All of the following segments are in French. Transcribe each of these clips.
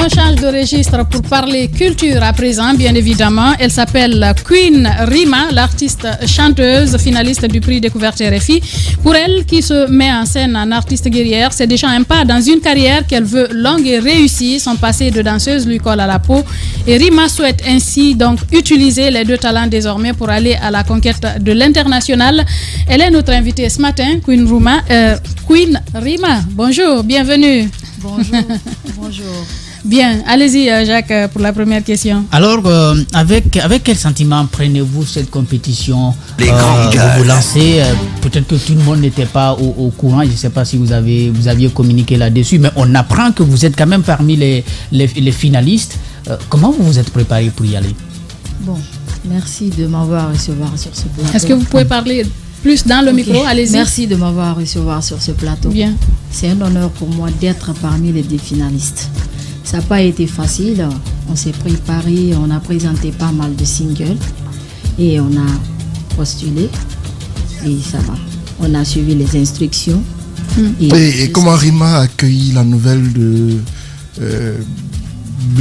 On change de registre pour parler culture à présent, bien évidemment. Elle s'appelle Queen Rima, l'artiste chanteuse, finaliste du prix Découverte RFI. Pour elle, qui se met en scène en artiste guerrière, c'est déjà un pas dans une carrière qu'elle veut longue et réussie. Son passé de danseuse lui colle à la peau. Et Rima souhaite ainsi donc utiliser les deux talents désormais pour aller à la conquête de l'international. Elle est notre invitée ce matin, Queen Rima. Bonjour, bienvenue. Bonjour, bonjour. Bien, allez-y Jacques pour la première question. Alors, avec quel sentiment prenez-vous cette compétition? Les grandes gueules. Vous lancez, peut-être que tout le monde n'était pas au courant, je ne sais pas si vous aviez communiqué là-dessus, mais on apprend que vous êtes quand même parmi les finalistes. Comment vous vous êtes préparé pour y aller? Bon, merci de m'avoir recevoir sur ce plateau. Est-ce que vous pouvez parler plus dans le micro? Allez-y. Merci de m'avoir recevoir sur ce plateau. Bien. C'est un honneur pour moi d'être parmi les 10 finalistes. Ça n'a pas été facile. On s'est préparé, on a présenté pas mal de singles et on a postulé et ça va. On a suivi les instructions. Et comment Rima a accueilli la nouvelle de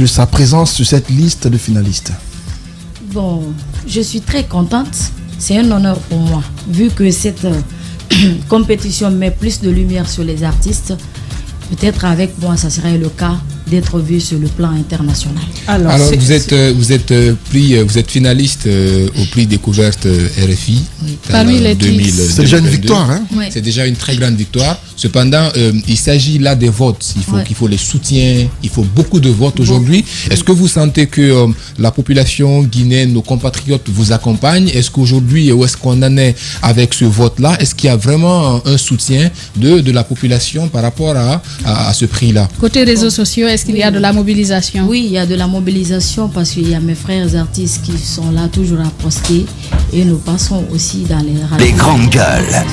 sa présence sur cette liste de finalistes? Bon, je suis très contente. C'est un honneur pour moi, vu que cette compétition met plus de lumière sur les artistes. Peut-être avec moi, ça serait le cas d'être vu sur le plan international. Alors vous êtes finaliste au prix Découverte RFI. Oui. Parmi les 2000. C'est déjà une victoire, hein? Oui. C'est déjà une très grande victoire. Cependant, il s'agit là des votes. Il faut les soutiens. Il faut beaucoup de votes aujourd'hui. Est-ce que vous sentez que la population guinéenne, nos compatriotes vous accompagnent? Est-ce qu'aujourd'hui, où est-ce qu'on en est avec ce vote-là? Est-ce qu'il y a vraiment un soutien de la population par rapport à ce prix-là? Côté réseaux sociaux, est-ce qu'il y a de la mobilisation? Oui, il y a de la mobilisation parce qu'il y a mes frères artistes qui sont là toujours à poster et nous passons aussi dans les radios. Les grandes gueules.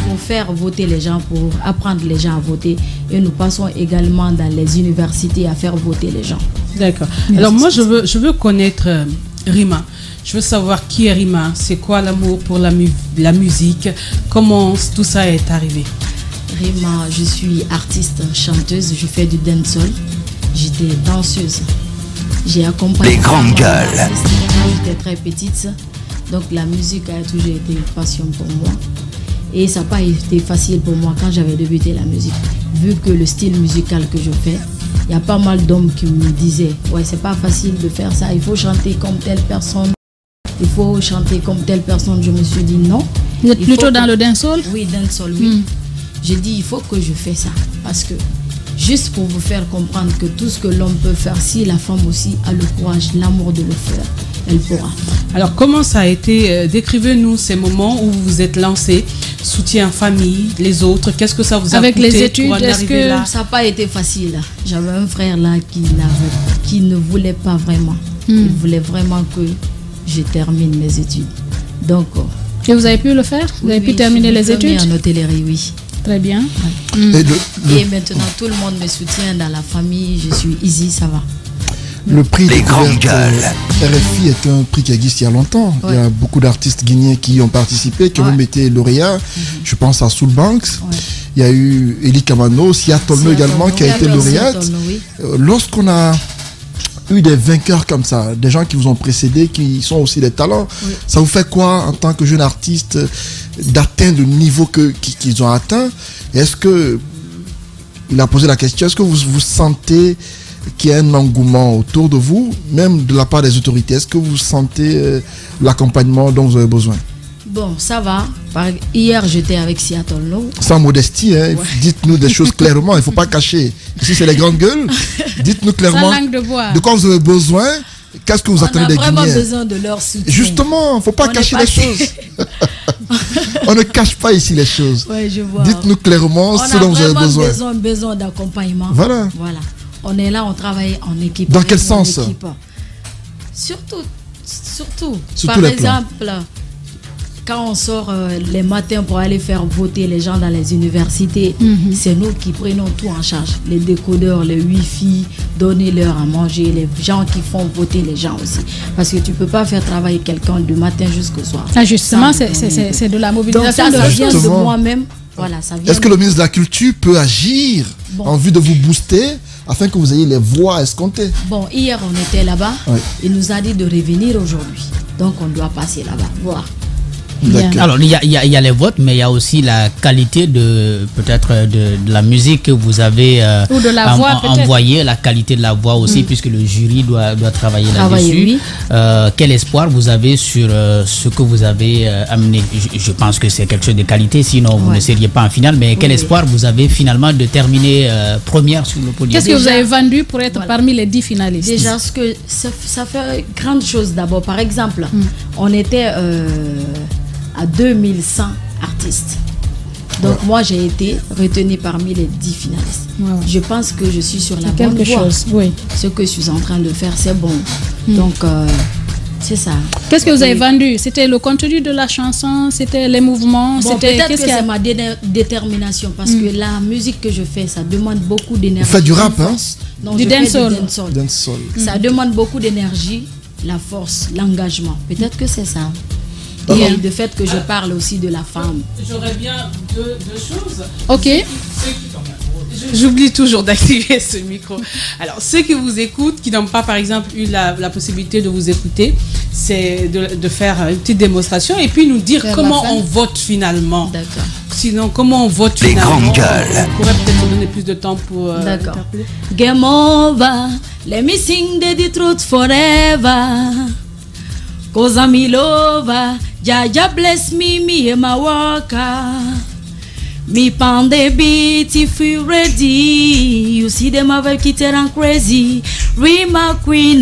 Pour faire voter les gens, pour apprendre les gens à voter et nous passons également dans les universités à faire voter les gens. D'accord. Alors moi je veux connaître Rima. Je veux savoir qui est Rima, c'est quoi l'amour pour la musique, comment tout ça est arrivé. Rima, je suis artiste, chanteuse, je fais du dancehall. J'étais danseuse. J'ai accompagné les grandes gueules. J'étais très petite, donc la musique a toujours été une passion pour moi. Et ça n'a pas été facile pour moi quand j'avais débuté la musique. Vu que le style musical que je fais, il y a pas mal d'hommes qui me disaient « Ouais, c'est pas facile de faire ça, il faut chanter comme telle personne. Il faut chanter comme telle personne. » Je me suis dit non. Vous êtes plutôt dans le dancehall? Oui, dancehall, oui. J'ai dit il faut que je fasse ça parce que juste pour vous faire comprendre que tout ce que l'homme peut faire, si la femme aussi a le courage, l'amour de le faire, elle pourra. Alors comment ça a été? Décrivez-nous ces moments où vous vous êtes lancé, soutien famille, les autres, qu'est-ce que ça vous a avec coûté les études? est-ce que là? Ça n'a pas été facile. J'avais un frère là qui ne voulait pas vraiment. Il voulait vraiment que je termine mes études. Donc. Et vous avez pu le faire? Vous avez pu terminer les études? En hôtellerie, oui. Très bien. Et maintenant, tout le monde me soutient dans la famille. Je suis easy, ça va. Le prix Les grandes Découverte gueules. RFI est un prix qui existe il y a longtemps. Il y a beaucoup d'artistes guinéens qui y ont participé, qui ont même été lauréats. Je pense à Soul Banks. Il y a eu Eli Kamano, Sia Tolno également, qui a été lauréate. Lorsqu'on a eu des vainqueurs comme ça, des gens qui vous ont précédé, qui sont aussi des talents, ça vous fait quoi en tant que jeune artiste d'atteindre le niveau qu'ils ont atteint? Est-ce que, il a posé la question, est-ce que vous sentez qu'il y a un engouement autour de vous, même de la part des autorités? Est-ce que vous sentez l'accompagnement dont vous avez besoin? Bon, ça va. Hier, j'étais avec Seattle, non? Sans modestie, hein, dites-nous des choses clairement, il ne faut pas cacher. Ici, c'est les grandes gueules. Dites-nous clairement de quoi vous avez besoin. Qu'est-ce que vous attendez des Guinéens? On a vraiment besoin de leur soutien. Justement, il ne faut pas cacher les choses. On ne cache pas ici les choses. Ouais, je vois. Dites-nous clairement ce dont vous avez besoin. On a vraiment besoin d'accompagnement. Voilà. On est là, on travaille en équipe. Dans quel sens? Surtout. Par exemple, quand on sort les matins pour aller faire voter les gens dans les universités, c'est nous qui prenons tout en charge. Les décodeurs, les wifi, donner leur à manger, les gens qui font voter les gens aussi. Parce que tu ne peux pas faire travailler quelqu'un du matin jusqu'au soir. Ah, justement, c'est de la mobilisation. Donc ça vient de moi-même. Voilà, est-ce que le ministre de la Culture peut agir en vue de vous booster afin que vous ayez les voix escomptées? Bon, hier on était là-bas. Oui. Il nous a dit de revenir aujourd'hui. Donc on doit passer là-bas, voir. D'accord. Alors, il y a les votes, mais il y a aussi la qualité peut-être de la musique que vous avez Ou de la voix, peut-être. envoyée, la qualité de la voix aussi, puisque le jury doit travailler là-dessus. Oui. Quel espoir vous avez sur ce que vous avez amené? Je pense que c'est quelque chose de qualité, sinon vous ne seriez pas en finale, mais quel espoir vous avez finalement de terminer première sur le podium? Qu'est-ce que vous avez vendu pour être parmi les 10 finalistes? Déjà, ça fait grande chose d'abord. Par exemple, on était à 2100 artistes. Donc moi j'ai été retenue parmi les 10 finalistes. Je pense que je suis sur la bonne voie. Oui. Ce que je suis en train de faire, c'est bon. Donc c'est ça. Qu'est-ce que vous avez vendu? C'était le contenu de la chanson, c'était les mouvements, bon, c'était peut-être que c'est ma détermination parce que la musique que je fais, ça demande beaucoup d'énergie. Vous faites du rap, hein? Non, du dancehall. Ça demande beaucoup d'énergie, la force, l'engagement. Peut-être que c'est ça. Et le fait que je parle aussi de la femme. J'aurais bien deux choses. Ok. J'oublie toujours d'activer ce micro. Alors, ceux qui vous écoutent, qui n'ont pas, par exemple, eu la possibilité de vous écouter, c'est de faire une petite démonstration et puis nous dire comment on vote finalement. D'accord. Sinon, comment on vote Les finalement? grandes gueules. On pourrait peut-être se donner plus de temps pour D'accord. interpeller. Game over, let me sing the truth forever. Cause I'm in love, Jaja bless me and my worker. Me pound the beat if you ready. You see them have it and crazy. Rima queen.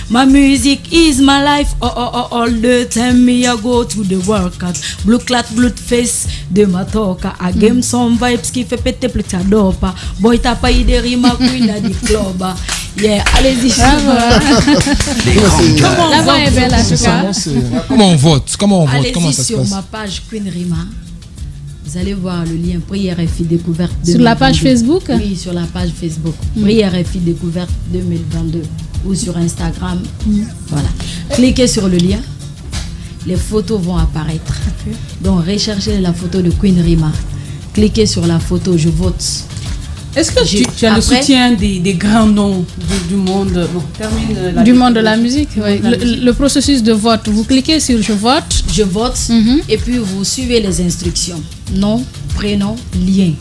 My music is my life. All the time me I go to the workout. Blue clat, blood face de ma toka. I game some vibes qui fait péter plus ta dopa. Boy t'as pas idée Rima queen à du club. Yeah, allez-y. La voix est belle en tout cas. Comment on vote? Comment ça Allez-y se sur passe? ma page Queen Rima. Vous allez voir le lien Prière FI Découverte 2022. Sur la page Facebook? Oui, sur la page Facebook. Prière FI Découverte 2022. Ou sur Instagram. Voilà. Cliquez sur le lien. Les photos vont apparaître. Donc, recherchez la photo de Queen Rima. Cliquez sur la photo, je vote. Est-ce que tu as le soutien des grands noms du monde? Bon, termine du monde de la musique, oui. Le processus de vote, vous cliquez sur je vote. Je vote et puis vous suivez les instructions. Nom, prénom, lien.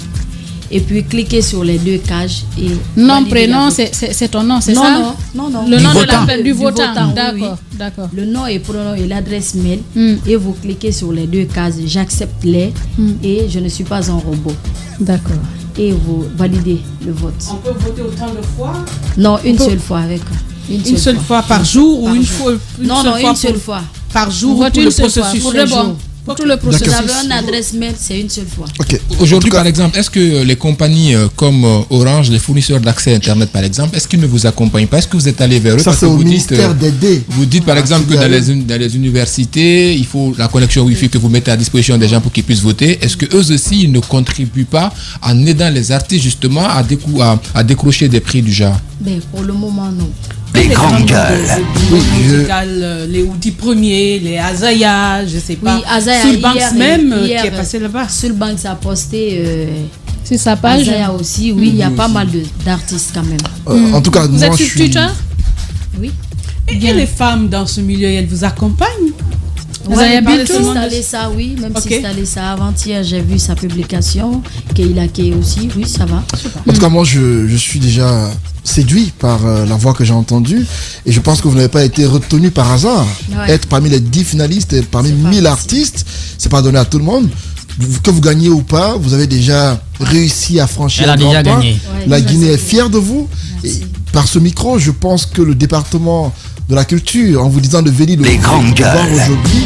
Et puis cliquez sur les deux cages et nom, prénom, c'est ton nom, c'est ça? Non. Le nom votant. du votant. D'accord, oui. D'accord. Le nom et prénom et l'adresse mail et vous cliquez sur les deux cases. J'accepte les et je ne suis pas un robot. D'accord. Et vous validez le vote. On peut voter autant de fois? Non, une seule fois avec. Une seule fois par jour ou une fois? Une seule fois. Par jour Vote pour une le seule fois, processus? pour le bon. Pour tout le processus. Vous avez une adresse mail, c'est une seule fois. Ok. Aujourd'hui, par exemple, est-ce que les compagnies comme Orange, les fournisseurs d'accès Internet, par exemple, est-ce qu'ils ne vous accompagnent pas? Est-ce que vous êtes allé vers eux? Ça, Parce c'est que au vous dites, ministère d'aider. vous dites par exemple que dans les universités, il faut la connexion Wi-Fi que vous mettez à disposition des gens pour qu'ils puissent voter. Est-ce que eux aussi, ils ne contribuent pas en aidant les artistes justement à décrocher des prix du genre? Mais pour le moment, non. Les grandes gueules. Les Oudi Premiers, les Azaya, je sais pas. Oui, Azaya, Sulbanks même qui est passé là-bas. Sulbanks a posté sur sa page. Azaya aussi, oui, il y a pas mal d'artistes quand même. En tout cas, Vous moi êtes je sur suis... Twitter? Oui. Et les femmes dans ce milieu, elles vous accompagnent? Vous avez même Bintou? installé ça, oui. Même si installé ça avant-hier, j'ai vu sa publication. Keila Kay aussi, oui, ça va. En tout cas, moi, je suis déjà séduit par la voix que j'ai entendue. Et je pense que vous n'avez pas été retenu par hasard. Ouais. Être parmi les 10 finalistes et parmi 1000 artistes, c'est pas donné à tout le monde. Que vous gagnez ou pas, vous avez déjà réussi à franchir Elle a un grand déjà pas. gagné. La Guinée est fière de vous. Et par ce micro, je pense que le département de la culture, en vous disant de venir Les grandes gueules. voir aujourd'hui,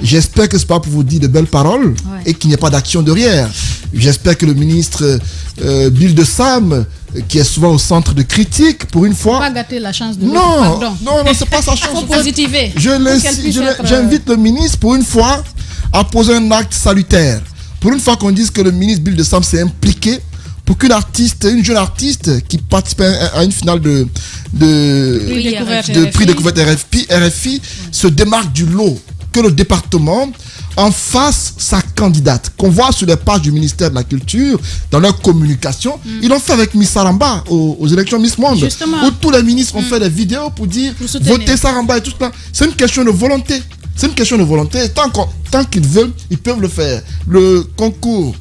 j'espère que ce n'est pas pour vous dire de belles paroles et qu'il n'y ait pas d'action derrière. J'espère que le ministre Bill de Sam, qui est souvent au centre de critiques, pour une fois... Pas gâter la chance de Non, pardon. non, c'est pas sa chance. Faut positiver. J'invite le ministre pour une fois à poser un acte salutaire. Pour une fois qu'on dise que le ministre Bill de Sam s'est impliqué pour qu'une artiste, une jeune artiste qui participe à une finale de prix découverte RFI se démarque du lot, que le département en face sa candidate, qu'on voit sur les pages du ministère de la Culture, dans leur communication. Ils l'ont fait avec Miss Saramba aux élections Miss Monde, où tous les ministres ont fait des vidéos pour dire votez Saramba et tout ça. C'est une question de volonté. C'est une question de volonté. Tant qu'ils veulent, ils peuvent le faire. Le concours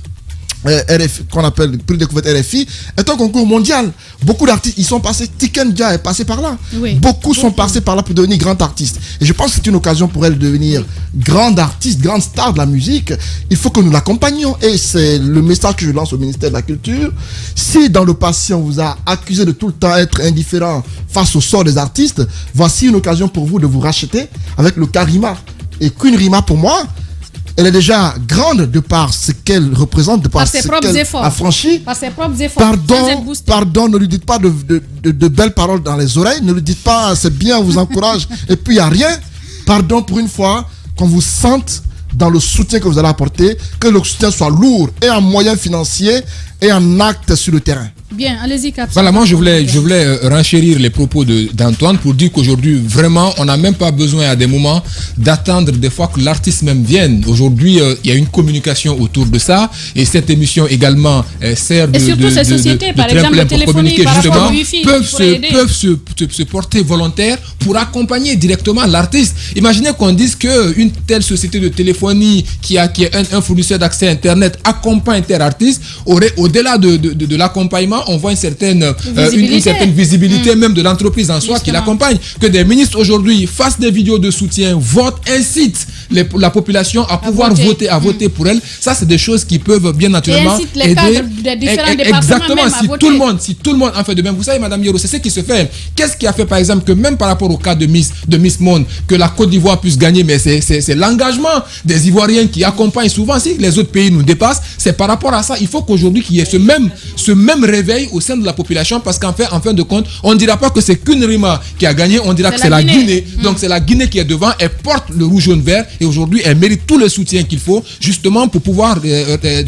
RFI, qu'on appelle le prix découverte RFI, est un concours mondial. Beaucoup d'artistes, ils sont passés. Tiken Jah est passé par là. Beaucoup sont passés par là pour devenir grands artistes. Et je pense que c'est une occasion pour elle de devenir grande artiste, grande star de la musique. Il faut que nous l'accompagnions. Et c'est le message que je lance au ministère de la Culture. Si dans le passé, on vous a accusé de tout le temps être indifférent face au sort des artistes, voici une occasion pour vous de vous racheter avec le cas Rima. Et Queen Rima, pour moi, elle est déjà grande de par ce qu'elle représente, de par ce qu'elle a franchi. Par ses propres efforts. Pardon, ne lui dites pas de belles paroles dans les oreilles. Ne lui dites pas c'est bien, on vous encourage. Et puis il n'y a rien. Pardon pour une fois, qu'on vous sente dans le soutien que vous allez apporter, que le soutien soit lourd et en moyens financiers et en actes sur le terrain. Bien, allez-y, Cap. Voilà, moi je voulais renchérir les propos d'Antoine pour dire qu'aujourd'hui, vraiment, on n'a même pas besoin à des moments d'attendre des fois que l'artiste même vienne. Aujourd'hui, il y a une communication autour de ça et cette émission également sert de surtout ces sociétés, par exemple, la téléphonie, par rapport au Wi-Fi, peuvent se porter volontaires pour accompagner directement l'artiste. Imaginez qu'on dise qu'une telle société de téléphonie qui est un fournisseur d'accès Internet accompagne tel artiste, au-delà de l'accompagnement, on voit une certaine visibilité même de l'entreprise en soi qui l'accompagne. Que des ministres aujourd'hui fassent des vidéos de soutien, votent, incitent la population à pouvoir voter pour elle. Ça, c'est des choses qui peuvent bien naturellement aider. Exactement, si tout le monde en fait de même. Vous savez, Madame Yoro, c'est ce qui se fait. Qu'est-ce qui a fait, par exemple, que même par rapport au cas de Miss Monde, que la Côte d'Ivoire puisse gagner, mais c'est l'engagement des Ivoiriens qui accompagnent souvent. Si les autres pays nous dépassent, c'est par rapport à ça. Il faut qu'aujourd'hui, qu'il y ait ce même réveil au sein de la population, parce qu'en fin de compte, on ne dira pas que c'est qu'une Rima qui a gagné, on dira que c'est la Guinée. Donc c'est la Guinée qui est devant, elle porte le rouge, jaune, vert, et aujourd'hui elle mérite tout le soutien qu'il faut justement pour pouvoir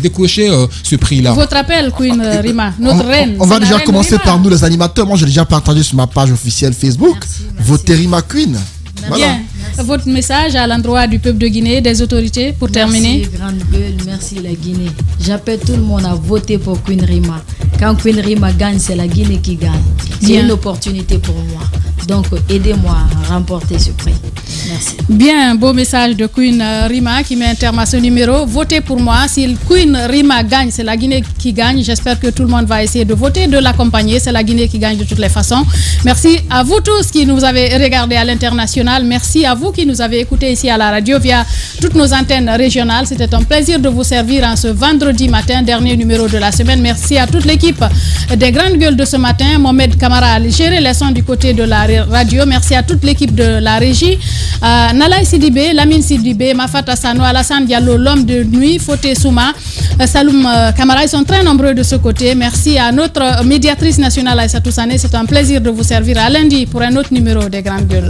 décrocher ce prix-là. Votre appel, Queen Rima, notre reine. On va déjà commencer par nous les animateurs. Moi j'ai déjà partagé sur ma page officielle Facebook. Votez Rima Queen. Bien. Votre message à l'endroit du peuple de Guinée, des autorités, pour terminer. Merci, grande gueule, merci la Guinée. J'appelle tout le monde à voter pour Queen Rima. Quand Queen Rima gagne, c'est la Guinée qui gagne. C'est une opportunité pour moi. Donc, aidez-moi à remporter ce prix. Merci. Bien, beau message de Queen Rima qui met un terme à ce numéro. Votez pour moi. Si Queen Rima gagne, c'est la Guinée qui gagne. J'espère que tout le monde va essayer de voter, de l'accompagner. C'est la Guinée qui gagne de toutes les façons. Merci à vous tous qui nous avez regardés à l'international. Merci à vous qui nous avez écoutés ici à la radio via toutes nos antennes régionales. C'était un plaisir de vous servir en ce vendredi matin, dernier numéro de la semaine. Merci à toute l'équipe des Grandes Gueules de ce matin. Mohamed Kamara a géré les sons du côté de la radio. Merci à toute l'équipe de la régie. Nalaï Sidibé, Lamine Sidibé, Mafata Sano, Alassane Diallo, l'homme de nuit, Foté Souma, Saloum Kamara, ils sont très nombreux de ce côté. Merci à notre médiatrice nationale Aïssatou Sané. C'est un plaisir de vous servir à lundi pour un autre numéro des Grandes Gueules.